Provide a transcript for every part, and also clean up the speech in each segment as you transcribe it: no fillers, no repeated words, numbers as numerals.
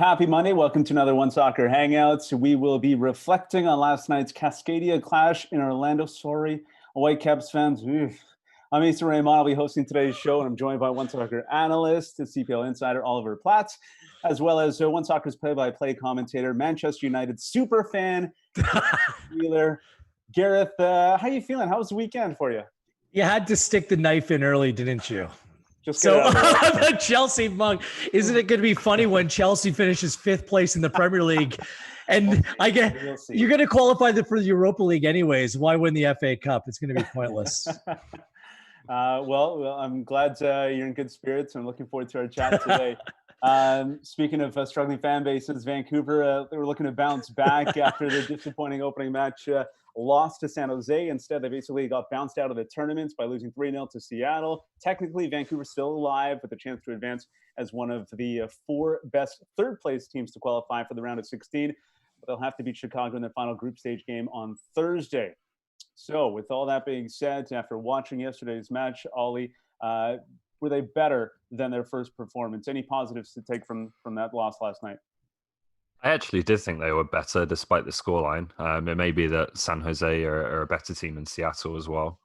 Happy Monday. Welcome to another One Soccer Hangouts. We will be reflecting on last night's Cascadia clash in Orlando. Sorry, Whitecaps fans. Oof. I'm Asa Raymond. I'll be hosting today's show, and I'm joined by One Soccer analyst, CPL insider Oliver Platts, as well as One Soccer's play-by-play commentator, Manchester United super fan, Wheeler. Gareth, how you feeling? How was the weekend for you? You had to stick the knife in early, didn't you? Just so the Chelsea mug, isn't it going to be funny when Chelsea finishes fifth place in the Premier League? And you're going to qualify for the Europa League anyways. Why win the FA Cup? It's going to be pointless. Well, I'm glad you're in good spirits. I'm looking forward to our chat today. Speaking of struggling fan bases, Vancouver, they were looking to bounce back after the disappointing opening match. Lost to San Jose. Instead, they basically got bounced out of the tournament by losing 3-0 to Seattle. Technically, Vancouver's still alive with a chance to advance as one of the four best third-place teams to qualify for the round of 16. But they'll have to beat Chicago in their final group stage game on Thursday. So, with all that being said, after watching yesterday's match, Ollie, were they better than their first performance? Any positives to take from that loss last night? I actually did think they were better despite the scoreline. It may be that San Jose are a better team than Seattle as well.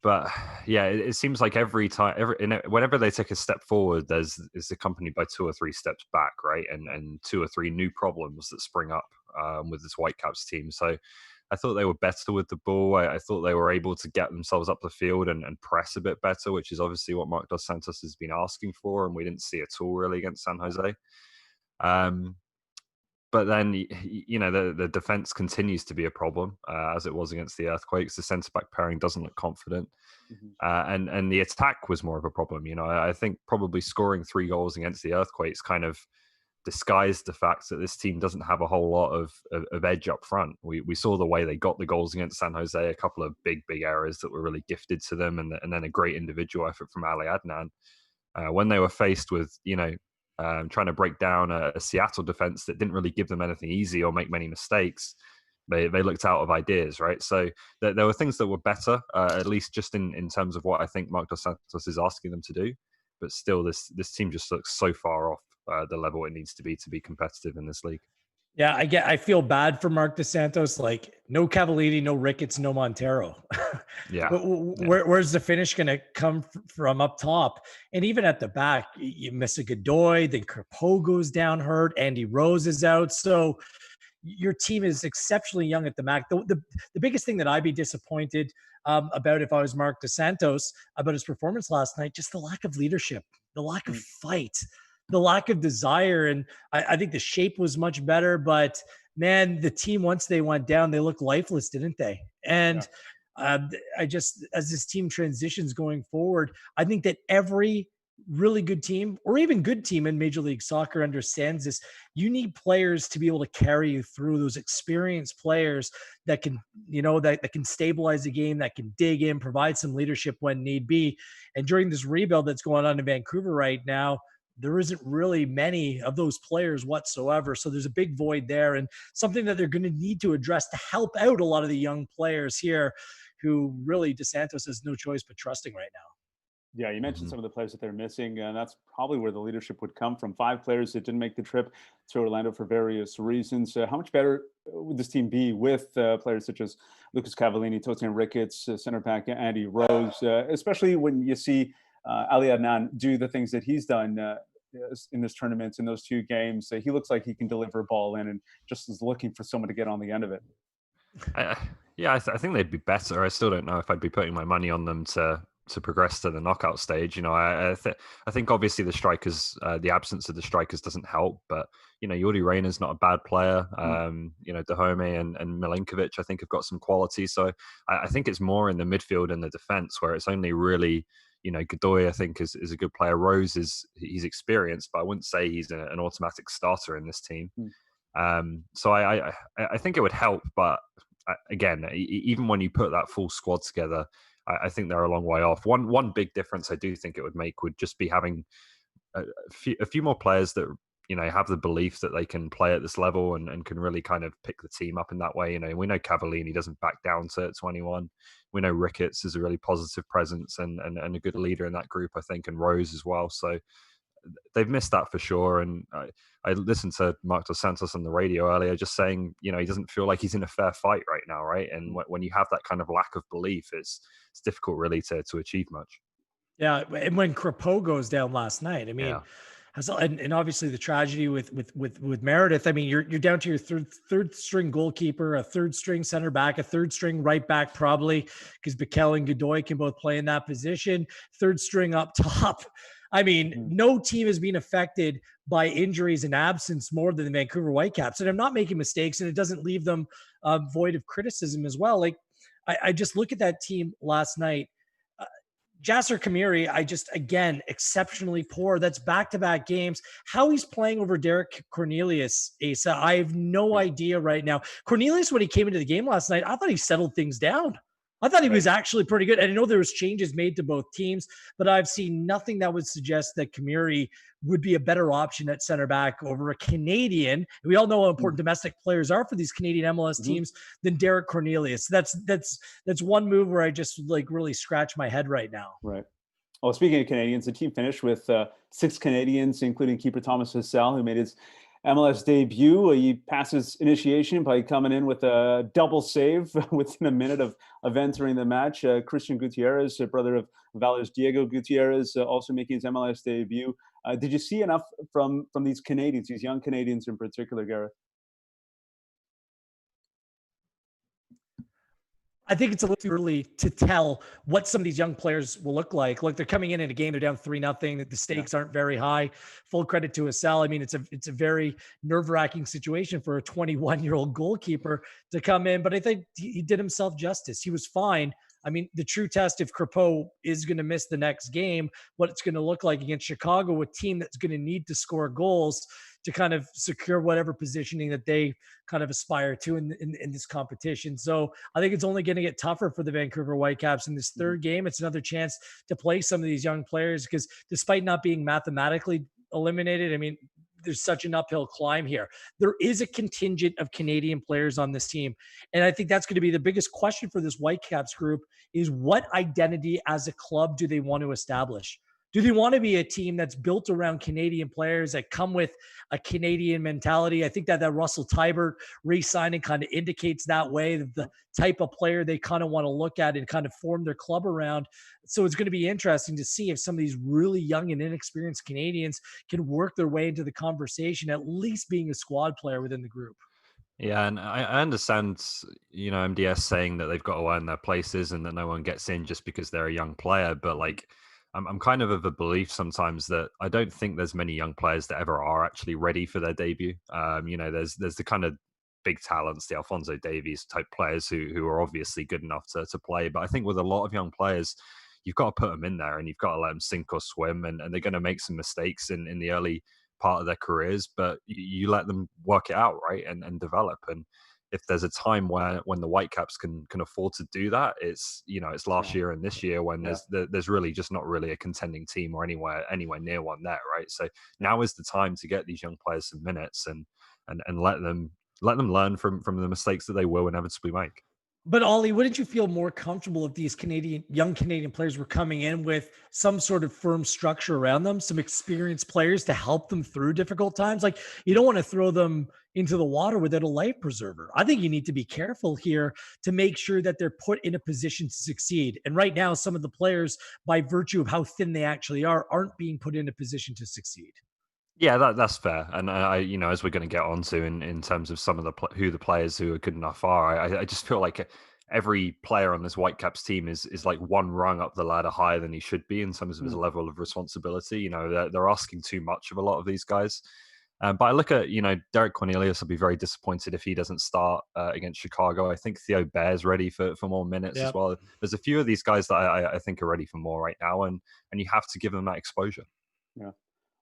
But yeah, it seems like every time, whenever they take a step forward, it's accompanied by two or three steps back, right? And two or three new problems that spring up with this Whitecaps team. So I thought they were better with the ball. I thought they were able to get themselves up the field and press a bit better, which is obviously what Marc Dos Santos has been asking for, and we didn't see at all really against San Jose. But then, the defense continues to be a problem, as it was against the Earthquakes. The centre-back pairing doesn't look confident. Mm-hmm. And the attack was more of a problem. I think probably scoring 3 goals against the Earthquakes kind of disguised the fact that this team doesn't have a whole lot of edge up front. We saw the way they got the goals against San Jose, a couple of big errors that were really gifted to them, and then a great individual effort from Ali Adnan. When they were faced with, trying to break down a Seattle defense that didn't really give them anything easy or make many mistakes, they looked out of ideas, right? So there were things that were better, at least just in terms of what I think Marc Dos Santos is asking them to do. But still, this team just looks so far off the level it needs to be competitive in this league. Yeah, I feel bad for Marc Dos Santos. Like, no Cavallini, no Ricketts, no Montero. Yeah. Where's the finish going to come from up top? And even at the back, you miss a Godoy, then Kerpo goes down hurt, Andy Rose is out. So your team is exceptionally young at the back. The biggest thing that I'd be disappointed about if I was Marc Dos Santos about his performance last night, just the lack of leadership, the lack of fight, the lack of desire. And I think the shape was much better, but man, the team, once they went down, they looked lifeless, didn't they? And I just, as this team transitions going forward, I think that every really good team or even good team in Major League Soccer understands this. You need players to be able to carry you through, those experienced players that can, that can stabilize the game, that can dig in, provide some leadership when need be. And during this rebuild that's going on in Vancouver right now, there isn't really many of those players whatsoever. So there's a big void there, and something that they're going to need to address to help out a lot of the young players here who really Dos Santos has no choice but trusting right now. Yeah, you mentioned some of the players that they're missing, and that's probably where the leadership would come from. 5 players that didn't make the trip to Orlando for various reasons. How much better would this team be with players such as Lucas Cavallini, Tosin Ricketts, center back Andy Rose, especially when you see Ali Adnan do the things that he's done in this tournament, in those 2 games? He looks like he can deliver a ball in and just is looking for someone to get on the end of it. I think they'd be better. I still don't know if I'd be putting my money on them to progress to the knockout stage. I think obviously the strikers, the absence of the strikers doesn't help, but Jordi Reyna's not a bad player. Dahomey and Milinkovic, I think, have got some quality. So I think it's more in the midfield and the defense where it's only really, Godoy, I think, is a good player. Rose he's experienced, but I wouldn't say he's an automatic starter in this team. So I think it would help, but again, even when you put that full squad together, I think they're a long way off. One big difference I do think it would make would just be having a few more players that have the belief that they can play at this level and can really kind of pick the team up in that way. We know Cavallini doesn't back down to 21. We know Ricketts is a really positive presence and a good leader in that group, I think, and Rose as well. So they've missed that for sure. And I listened to Mark Dos Santos on the radio earlier, just saying, he doesn't feel like he's in a fair fight right now, right? And when you have that kind of lack of belief, it's difficult really to achieve much. Yeah, and when Crepeau goes down last night, I mean, Yeah. and obviously the tragedy with Meredith. I mean, you're down to your third string goalkeeper, a third string center back, a third string right back, probably because Bikel and Godoy can both play in that position. Third string up top. I mean, no team has been affected by injuries and absence more than the Vancouver Whitecaps, and I'm not making mistakes, and it doesn't leave them void of criticism as well. Like I just look at that team last night. Jasser Kamiri, again, exceptionally poor. That's back-to-back games. How he's playing over Derek Cornelius, Asa, I have no idea right now. Cornelius, when he came into the game last night, I thought he settled things down. I thought he was actually pretty good. And I know there was changes made to both teams, but I've seen nothing that would suggest that Kamiri would be a better option at center back over a Canadian. We all know how important domestic players are for these Canadian MLS teams than Derek Cornelius. That's one move where I just really scratch my head right now. Right. Well, speaking of Canadians, the team finished with 6 Canadians, including keeper Thomas Hassel, who made his MLS debut. He passes initiation by coming in with a double save within a minute of entering the match. Christian Gutierrez, brother of Valor's Diego Gutierrez, also making his MLS debut. Did you see enough from these Canadians, these young Canadians in particular, Gareth? I think it's a little too early to tell what some of these young players will look like. Like they're coming in a game, they're down 3-0. The stakes aren't very high. Full credit to Hassel. I mean, it's a very nerve-wracking situation for a 21-year-old goalkeeper to come in, but I think he did himself justice. He was fine. I mean, the true test, if Crepeau is going to miss the next game, what it's going to look like against Chicago, a team that's going to need to score goals to kind of secure whatever positioning that they kind of aspire to in this competition. So I think it's only going to get tougher for the Vancouver Whitecaps in this third game. It's another chance to play some of these young players because despite not being mathematically eliminated, I mean, there's such an uphill climb here. There is a contingent of Canadian players on this team. And I think that's going to be the biggest question for this Whitecaps group is what identity as a club do they want to establish? Do they want to be a team that's built around Canadian players that come with a Canadian mentality? I think that Russell Teibert re-signing kind of indicates that way, the type of player they kind of want to look at and kind of form their club around. So it's going to be interesting to see if some of these really young and inexperienced Canadians can work their way into the conversation, at least being a squad player within the group. Yeah, and I understand, MDS saying that they've got to earn their places and that no one gets in just because they're a young player. But I'm kind of a belief sometimes that I don't think there's many young players that ever are actually ready for their debut. There's the kind of big talents, the Alphonso Davies type players who are obviously good enough to play. But I think with a lot of young players, you've got to put them in there and you've got to let them sink or swim. And they're going to make some mistakes in the early part of their careers, but you let them work it out, right, and develop. And if there's a time when the Whitecaps can afford to do that, it's last year and this year when there's really just not really a contending team or anywhere near one there, right? So now is the time to get these young players some minutes and let them learn from the mistakes that they will inevitably make. But Ollie, wouldn't you feel more comfortable if these young Canadian players were coming in with some sort of firm structure around them, some experienced players to help them through difficult times? Like you don't want to throw them into the water without a life preserver. I think you need to be careful here to make sure that they're put in a position to succeed. And right now, some of the players, by virtue of how thin they actually are, aren't being put in a position to succeed. Yeah, that's fair. And as we're going to get onto in terms of some of who the players who are good enough are, I just feel like every player on this Whitecaps team is like one rung up the ladder higher than he should be in terms of his level of responsibility. They're asking too much of a lot of these guys. But I look at, Derek Cornelius will be very disappointed if he doesn't start against Chicago. I think Theo Baer's ready for more minutes as well. There's a few of these guys that I think are ready for more right now, and you have to give them that exposure. Yeah.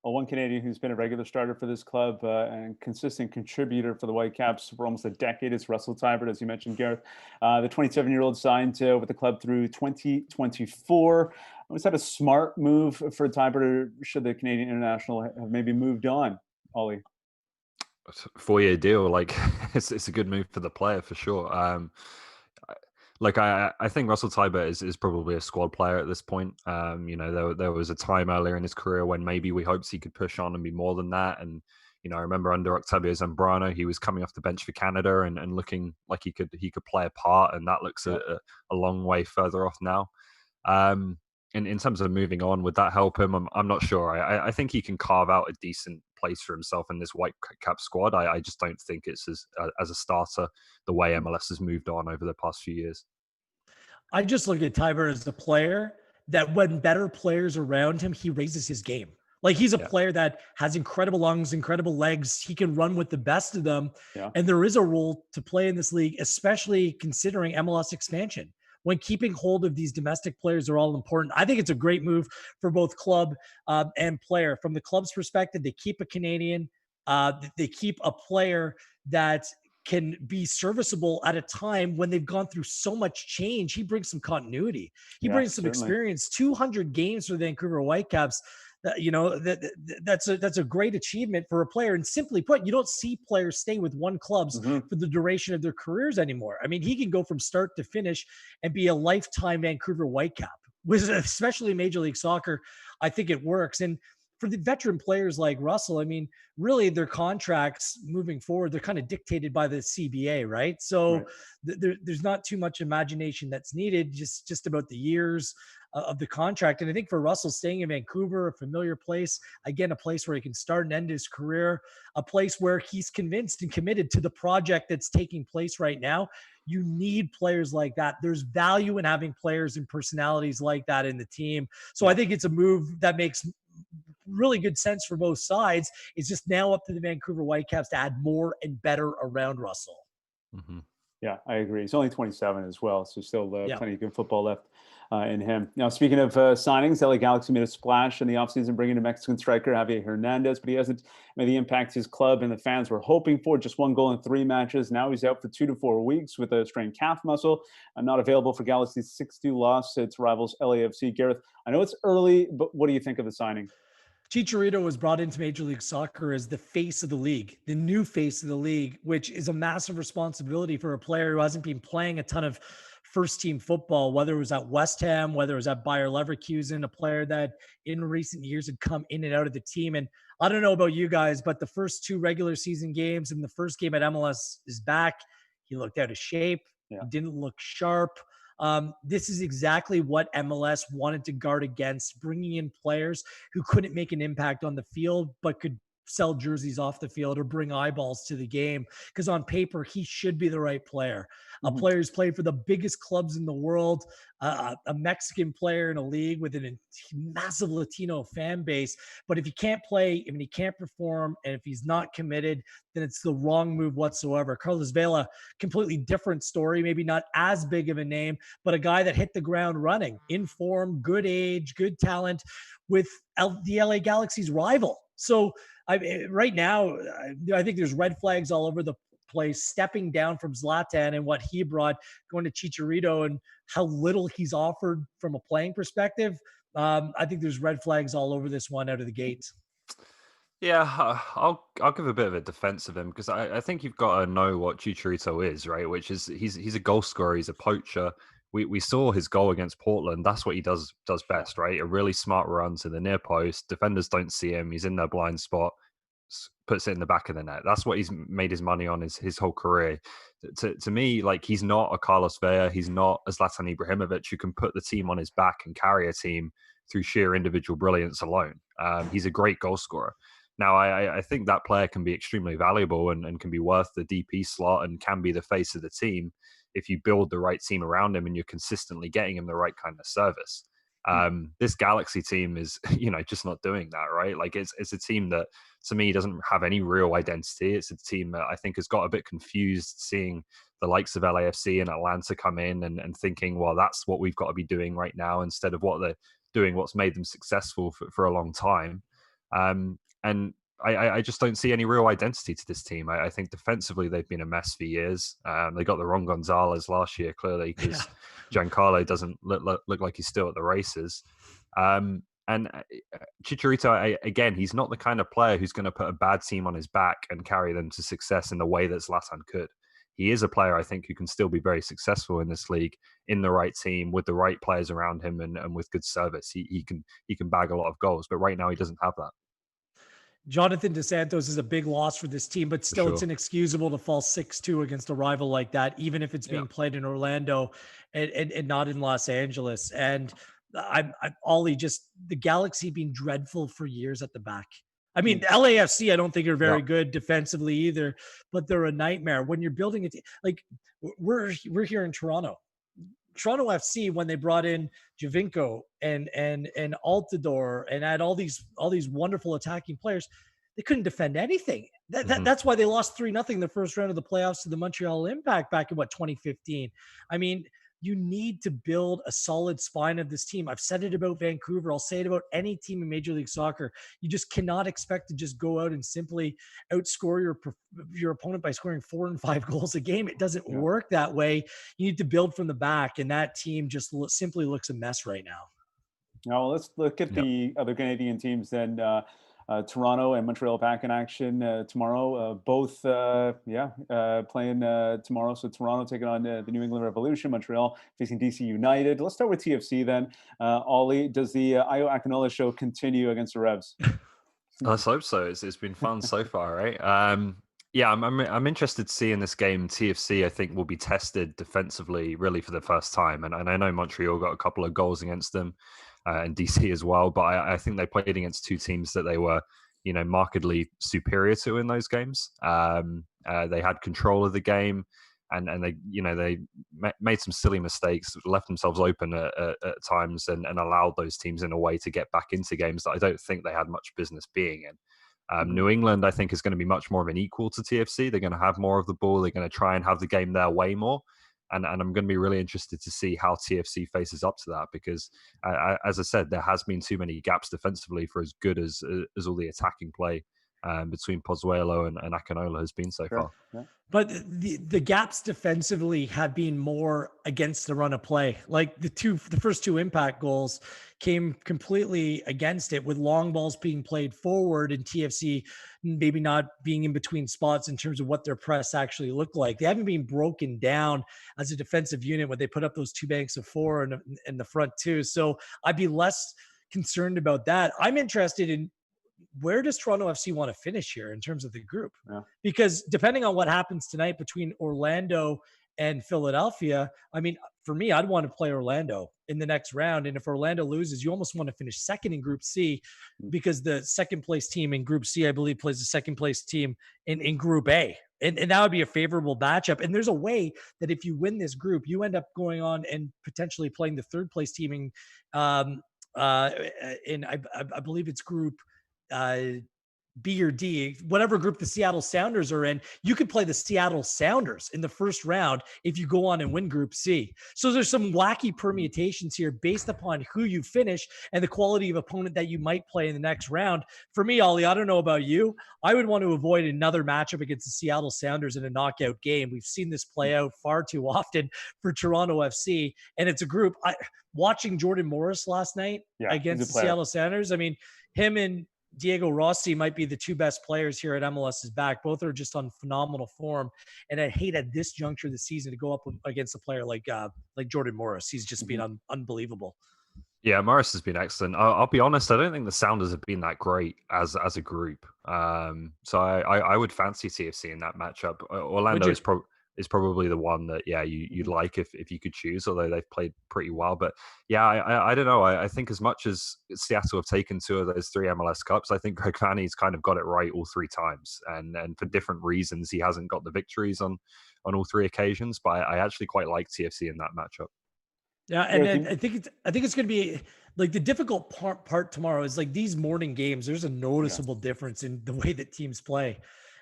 Well, one Canadian who's been a regular starter for this club and consistent contributor for the Whitecaps for almost a decade is Russell Teibert, as you mentioned, Gareth. The 27-year-old signed with the club through 2024. Was that a smart move for Teibert, or should the Canadian international have maybe moved on, Ollie? 4-year deal, it's a good move for the player for sure. Like I think Russell Teibert is probably a squad player at this point. There was a time earlier in his career when maybe we hoped he could push on and be more than that. And I remember under Octavio Zambrano, he was coming off the bench for Canada and looking like he could play a part, and that looks a long way further off now. In terms of moving on, would that help him? I'm not sure. I think he can carve out a decent place for himself in this Whitecap squad. I just don't think it's as a starter the way MLS has moved on over the past few years. I just look at Teibert as a player that when better players around him, he raises his game. Like he's a player that has incredible lungs, incredible legs. He can run with the best of them. Yeah. And there is a role to play in this league, especially considering MLS expansion. When keeping hold of these domestic players are all important. I think it's a great move for both club and player. From the club's perspective, they keep a Canadian, they keep a player that can be serviceable at a time when they've gone through so much change. He brings some continuity. He brings some experience. 200 games for the Vancouver Whitecaps. That's a great achievement for a player. And simply put, you don't see players stay with one club for the duration of their careers anymore. I mean, he can go from start to finish and be a lifetime Vancouver Whitecap, especially in Major League Soccer. I think it works. And for the veteran players like Russell, I mean, really their contracts moving forward, they're kind of dictated by the CBA, right? So there's not too much imagination that's needed, just about the years of the contract. And I think for Russell, staying in Vancouver, a familiar place, again, a place where he can start and end his career, a place where he's convinced and committed to the project that's taking place right now. You need players like that. There's value in having players and personalities like that in the team. So I think it's a move that makes really good sense for both sides. It's just now up to the Vancouver Whitecaps to add more and better around Russell. Mm-hmm. Yeah, I agree. He's only 27 as well, so still plenty of good football left in him. Now, speaking of signings, LA Galaxy made a splash in the offseason, bringing in Mexican striker Javier Hernandez, but he hasn't made the impact his club and the fans were hoping for. Just 1 goal in 3 matches. Now he's out for 2 to 4 weeks with a strained calf muscle. Not available for Galaxy's 6-2 loss to its rivals LAFC. Gareth, I know it's early, but what do you think of the signing? Chicharito was brought into Major League Soccer as the face of the league, the new face of the league, which is a massive responsibility for a player who hasn't been playing a ton of first-team football, whether it was at West Ham, whether it was at Bayer Leverkusen, a player that in recent years had come in and out of the team. And I don't know about you guys, but the first 2 regular season games and the first game at MLS is back. He looked out of shape. Yeah. He didn't look sharp. This is exactly what MLS wanted to guard against, bringing in players who couldn't make an impact on the field, but could sell jerseys off the field or bring eyeballs to the game. Because on paper, he should be the right player. A player who's played for the biggest clubs in the world, a Mexican player in a league with a massive Latino fan base. But if he can't play, if he can't perform, and if he's not committed, then it's the wrong move whatsoever. Carlos Vela, completely different story, maybe not as big of a name, but a guy that hit the ground running, in form, good age, good talent, with the LA Galaxy's rival. So right now, I think there's red flags all over the place, stepping down from Zlatan and what he brought, going to Chicharito and how little he's offered from a playing perspective. I think there's red flags all over this one out of the gate. Yeah, I'll give a bit of a defense of him because I think you've got to know what Chicharito is, right? Which is he's a goal scorer, he's a poacher. We saw his goal against Portland. That's what he does best, right? A really smart run to the near post. Defenders don't see him. He's in their blind spot, puts it in the back of the net. That's what he's made his money on his whole career. To me, like, he's not a Carlos Vela. He's not a Zlatan Ibrahimovic who can put the team on his back and carry a team through sheer individual brilliance alone. He's a great goal scorer. Now, I think that player can be extremely valuable and can be worth the DP slot and can be the face of the team if you build the right team around him and you're consistently getting him the right kind of service. This Galaxy team is, just not doing that, right? Like, it's a team that, to me, doesn't have any real identity. It's a team that I think has got a bit confused seeing the likes of LAFC and Atlanta come in and thinking, well, that's what we've got to be doing right now, instead of what they're doing, what's made them successful for a long time. And I just don't see any real identity to this team. I think defensively they've been a mess for years. They got the wrong Gonzalez last year, clearly, because Giancarlo doesn't look like he's still at the races. And Chicharito, again, he's not the kind of player who's going to put a bad team on his back and carry them to success in the way that Zlatan could. he is a player, I think, who can still be very successful in this league in the right team with the right players around him and with good service. He can bag a lot of goals, but right now he doesn't have that. Jonathan Dos Santos is a big loss for this team, but still, Sure. it's inexcusable to fall 6-2 against a rival like that, even if it's being played in Orlando and not in Los Angeles. And I'm Ollie, just the Galaxy being dreadful for years at the back. I mean, the LAFC, I don't think are very good defensively either, but they're a nightmare when you're building it. Like we're here in Toronto. Toronto FC, when they brought in Javinko and Altidore and had all these wonderful attacking players, they couldn't defend anything. That's why they lost 3-0 in the first round of the playoffs to the Montreal Impact back in 2015. I mean, you need to build a solid spine of this team. I've said it about Vancouver. I'll say it about any team in Major League Soccer. You just cannot expect to just go out and simply outscore your opponent by scoring 4 and 5 goals a game. It doesn't work that way. You need to build from the back, and that team just simply looks a mess right now. Now let's look at the other Canadian teams then. Toronto and Montreal back in action tomorrow. Both playing tomorrow. So Toronto taking on the New England Revolution. Montreal facing DC United. Let's start with TFC then. Ollie, does the Ayo Akinola show continue against the Revs? Let's hope so. It's been fun so far, right? I'm interested to see in this game. TFC, I think, will be tested defensively really for the first time. And I know Montreal got a couple of goals against them. And DC as well, but I think they played against two teams that they were, markedly superior to in those games. They had control of the game, and they made some silly mistakes, left themselves open at times, and allowed those teams in a way to get back into games that I don't think they had much business being in. New England, I think, is going to be much more of an equal to TFC. They're going to have more of the ball. They're going to try and have the game their way more. And I'm going to be really interested to see how TFC faces up to that because, as I said, there has been too many gaps defensively for as good as all the attacking play between Pozuelo and Akinola has been so far. Yeah. But the gaps defensively have been more against the run of play. Like the first two impact goals came completely against it with long balls being played forward and TFC maybe not being in between spots in terms of what their press actually looked like. They haven't been broken down as a defensive unit when they put up those two banks of four in the front too. So I'd be less concerned about that. I'm interested in where does Toronto FC want to finish here in terms of the group? Yeah. Because depending on what happens tonight between Orlando and Philadelphia, I mean, for me, I'd want to play Orlando in the next round. And if Orlando loses, you almost want to finish second in Group C because the second place team in Group C, I believe, plays the second place team in Group A. And that would be a favorable matchup. And there's a way that if you win this group, you end up going on and potentially playing the third place team in I believe it's Group B or D, whatever group the Seattle Sounders are in, you could play the Seattle Sounders in the first round if you go on and win Group C. So there's some wacky permutations here based upon who you finish and the quality of opponent that you might play in the next round. For me, Ollie, I don't know about you. I would want to avoid another matchup against the Seattle Sounders in a knockout game. We've seen this play out far too often for Toronto FC, and it's a group. Watching Jordan Morris last night against the Seattle Sounders, I mean, him and Diego Rossi might be the two best players here at MLS's back. Both are just on phenomenal form. And I hate at this juncture of the season to go up against a player like Jordan Morris. He's just been unbelievable. Yeah, Morris has been excellent. I'll be honest, I don't think the Sounders have been that great as a group. So I would fancy TFC in that matchup. Orlando is probably the one that, you'd like if you could choose, although they've played pretty well. But yeah, I don't know. I think as much as Seattle have taken two of those three MLS Cups, I think Greg Vanney's kind of got it right all three times. And for different reasons, he hasn't got the victories on all three occasions. But I actually quite like TFC in that matchup. Yeah, and then I think it's going to be like the difficult part tomorrow is like these morning games. There's a noticeable difference in the way that teams play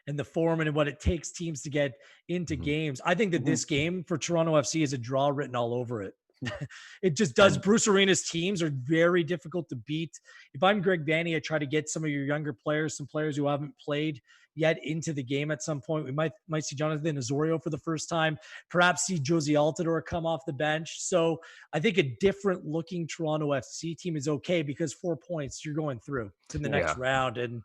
and the form and what it takes teams to get into games. I think that this game for Toronto FC is a draw written all over it. It just does. Bruce Arena's teams are very difficult to beat. If I'm Greg Vanney, I try to get some of your younger players, some players who haven't played yet into the game at some point. We might see Jonathan Osorio for the first time, perhaps see Josie Altidore come off the bench. So I think a different looking Toronto FC team is okay because 4 points, you're going through to the next round. And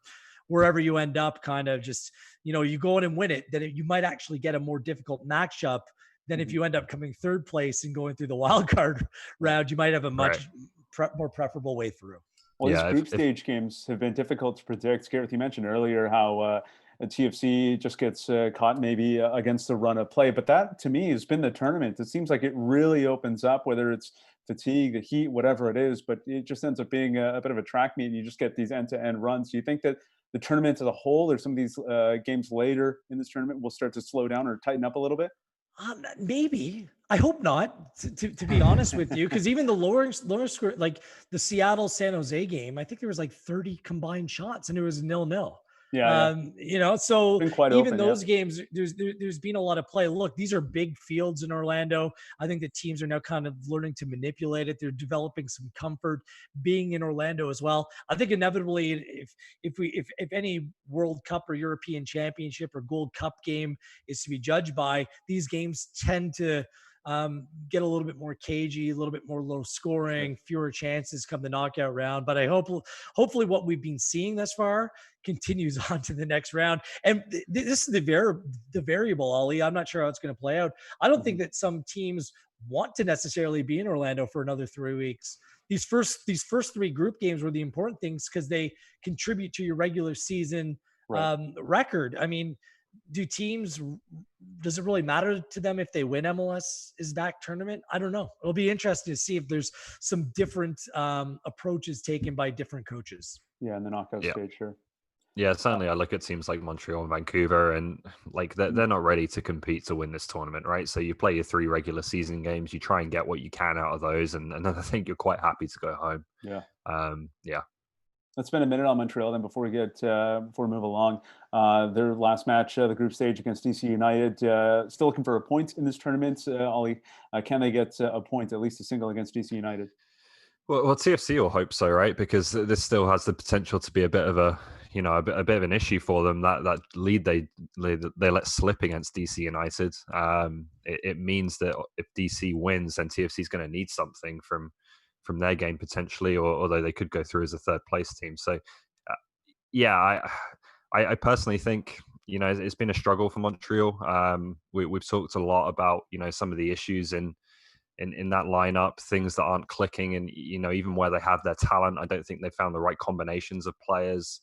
wherever you end up, kind of just, you go in and win it, then you might actually get a more difficult matchup than if you end up coming third place and going through the wild card round. You might have a much more preferable way through. Well, these group stage games have been difficult to predict. Gareth, you mentioned earlier how a TFC just gets caught maybe against the run of play. But that, to me, has been the tournament. It seems like it really opens up, whether it's fatigue, the heat, whatever it is. But it just ends up being a bit of a track meet, and you just get these end-to-end runs. Do you think that the tournament as a whole, or some of these games later in this tournament, will start to slow down or tighten up a little bit? Maybe. I hope not, to be honest with you, because even the lower score, like the Seattle San Jose game, I think there was like 30 combined shots and it was 0-0. So even those games, there's been a lot of play. Look, these are big fields in Orlando. I think the teams are now kind of learning to manipulate it. They're developing some comfort being in Orlando as well. I think inevitably, if any World Cup or European Championship or Gold Cup game is to be judged by, these games tend to get a little bit more cagey, a little bit more low scoring, fewer chances come the knockout round. But I hopefully what we've been seeing thus far continues on to the next round. And this is the variable, Ollie. I'm not sure how it's going to play out. I don't think that some teams want to necessarily be in Orlando for another 3 weeks. These first 3 group games were the important things because they contribute to your regular season record. I mean, does it really matter to them if they win MLS is back tournament? I don't know. It'll be interesting to see if there's some different approaches taken by different coaches. Yeah, in the knockout stage, sure. Yeah, certainly. I look at teams like Montreal and Vancouver, and like they're not ready to compete to win this tournament, right? So you play your 3 regular season games, you try and get what you can out of those, and then I think you're quite happy to go home. Yeah. Let's spend a minute on Montreal then before we move along. Their last match, the group stage against DC United, still looking for a point in this tournament. Ollie, can they get a point, at least a single, against DC United? Well, TFC will hope so, right? Because this still has the potential to be a bit of a bit of an issue for them. That lead they let slip against DC United. It means that if DC wins, then TFC is going to need something from their game potentially, or although they could go through as a third place team. So, I personally think it's been a struggle for Montreal. We've talked a lot about some of the issues in that lineup, things that aren't clicking, and even where they have their talent, I don't think they found the right combinations of players.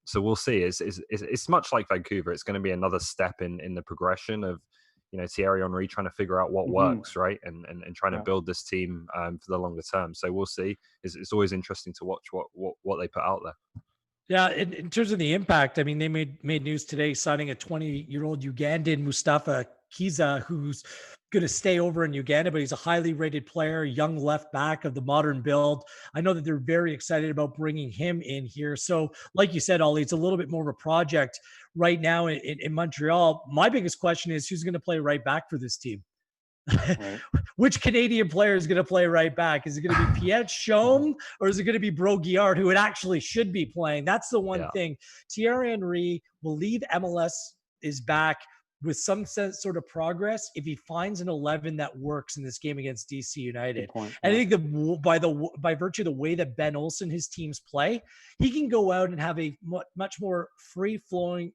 So we'll see. It's much like Vancouver. It's going to be another step in the progression of Thierry Henry trying to figure out what works, right, and trying to build this team for the longer term. So we'll see. It's always interesting to watch what they put out there. Yeah, in terms of the impact, I mean, they made news today signing a 20-year-old Ugandan, Mustafa Kiza, who's going to stay over in Uganda, but he's a highly rated player, young left back of the modern build. I know that they're very excited about bringing him in here. So like you said, Ollie, it's a little bit more of a project right now in Montreal. My biggest question is who's going to play right back for this team? Right. Which Canadian player is going to play right back? Is it going to be Piet Chaume or is it going to be Broguillard, who it actually should be playing? That's the one thing. Thierry Henry will leave MLS is back with some sort of progress if he finds an 11 that works in this game against DC United. And I think by virtue of the way that Ben Olsen, his teams play, he can go out and have a much more free-flowing,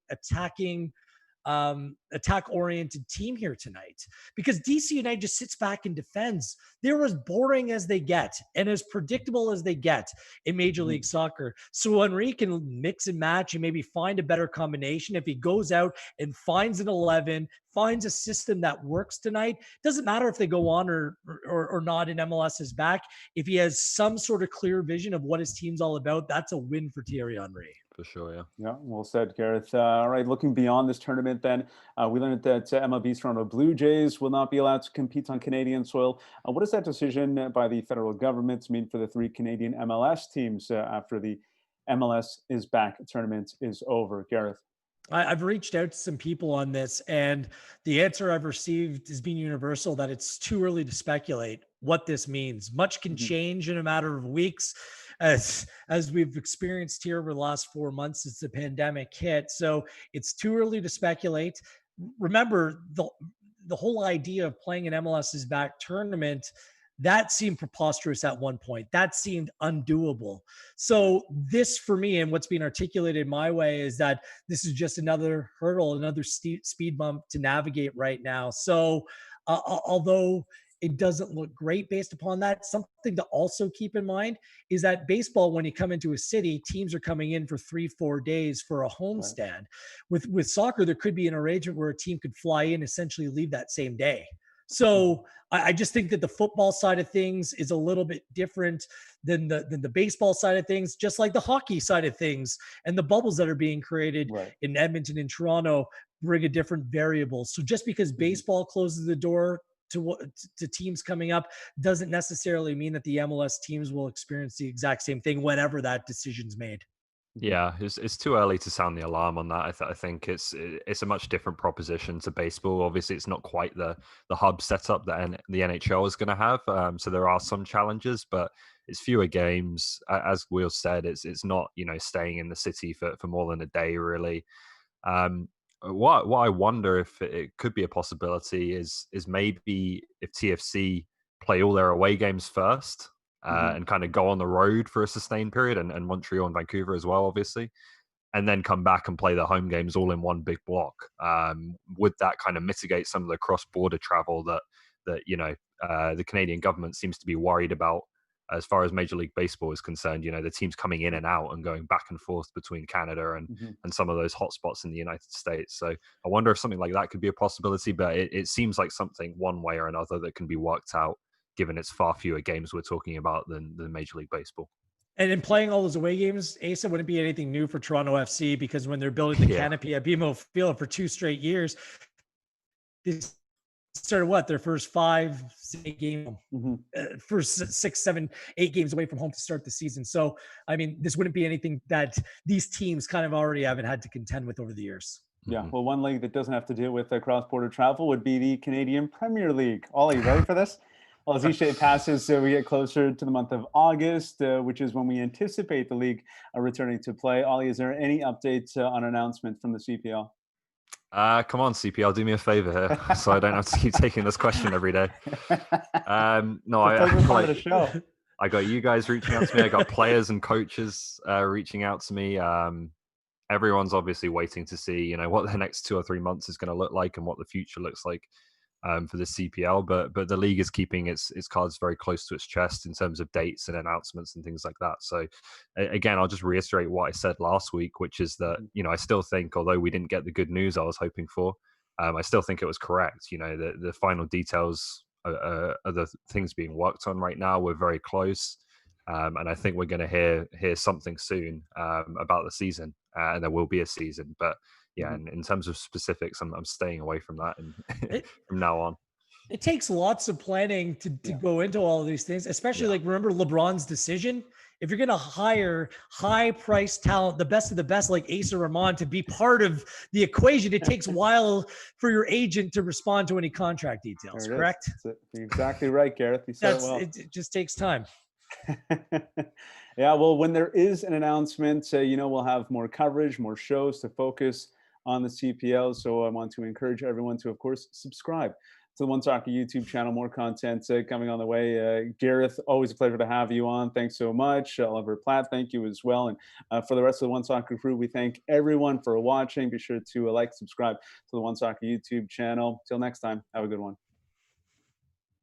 attack-oriented team here tonight, because DC United just sits back and defends. They're as boring as they get and as predictable as they get in Major League Soccer. So Henry can mix and match and maybe find a better combination. If he goes out and finds an 11, finds a system that works tonight, doesn't matter if they go on or not in MLS is back. If he has some sort of clear vision of what his team's all about, that's a win for Thierry Henry. For sure, yeah. Yeah, well said, Gareth. All right, looking beyond this tournament then, we learned that MLB's Toronto Blue Jays will not be allowed to compete on Canadian soil. What does that decision by the federal government mean for the 3 Canadian MLS teams after the MLS is back tournament is over? Gareth? I've reached out to some people on this, and the answer I've received has been universal, that it's too early to speculate what this means. Much can change in a matter of weeks, as we've experienced here over the last 4 months since the pandemic hit. So it's too early to speculate. Remember, the whole idea of playing an MLS is back tournament that seemed preposterous at one point. That seemed undoable. So this for me, and what's being articulated my way, is that this is just another hurdle, another speed bump to navigate right now. So although it doesn't look great based upon that, something to also keep in mind is that baseball, when you come into a city, teams are coming in for 3-4 days for a homestand. Right. With soccer, there could be an arrangement where a team could fly in, essentially leave that same day. So I just think that the football side of things is a little bit different than the baseball side of things, just like the hockey side of things, and the bubbles that are being created in Edmonton and Toronto bring a different variable. So just because baseball closes the door to teams coming up doesn't necessarily mean that the MLS teams will experience the exact same thing whenever that decision's made. Yeah, it's too early to sound the alarm on that. I think it's a much different proposition to baseball. Obviously, it's not quite the hub setup that the NHL is going to have. So there are some challenges, but it's fewer games. As Will said, it's not staying in the city for more than a day really. What I wonder if it could be a possibility is maybe if TFC play all their away games first. And kind of go on the road for a sustained period, and Montreal and Vancouver as well, obviously, and then come back and play their home games all in one big block. Would that kind of mitigate some of the cross-border travel that the Canadian government seems to be worried about as far as Major League Baseball is concerned? The teams coming in and out and going back and forth between Canada and some of those hotspots in the United States. So I wonder if something like that could be a possibility, but it seems like something one way or another that can be worked out, given it's far fewer games we're talking about than Major League Baseball. And in playing all those away games, Asa, wouldn't be anything new for Toronto FC, because when they're building the canopy at BMO Field for 2 straight years, they started their first 5-6 games, first 6, 7, 8 games away from home to start the season. So, I mean, this wouldn't be anything that these teams kind of already haven't had to contend with over the years. Yeah, well, one league that doesn't have to deal with cross-border travel would be the Canadian Premier League. Ollie, ready for this? Well, as each day passes, we get closer to the month of August, which is when we anticipate the league returning to play. Ollie, is there any update on announcement from the CPL? Come on, CPL, do me a favor here, so I don't have to keep taking this question every day. No, I got you guys reaching out to me. I got players and coaches reaching out to me. Everyone's obviously waiting to see, what the next 2 or 3 months is going to look like and what the future looks like for the CPL, but the league is keeping its cards very close to its chest in terms of dates and announcements and things like that. So again, I'll just reiterate what I said last week, which is that I still think, although we didn't get the good news I was hoping for, I still think it was correct. The final details are the things being worked on right now. We're very close, and I think we're going to hear something soon about the season, and there will be a season, but. Yeah, and in terms of specifics, I'm staying away from that and from now on. It takes lots of planning to go into all of these things, especially like remember LeBron's decision. If you're going to hire high-priced talent, the best of the best, like Asa Rahman, to be part of the equation, it takes a while for your agent to respond to any contract details, correct? You're exactly right, Gareth. You said it well. It just takes time. Yeah, well, when there is an announcement, we'll have more coverage, more shows to focus on the CPL. So I want to encourage everyone to, of course, subscribe to the One Soccer YouTube channel. More content coming on the way. Gareth, always a pleasure to have you on. Thanks so much. Oliver Platt, thank you as well. And for the rest of the One Soccer crew, we thank everyone for watching. Be sure to like, subscribe to the One Soccer YouTube channel. Till next time, have a good one.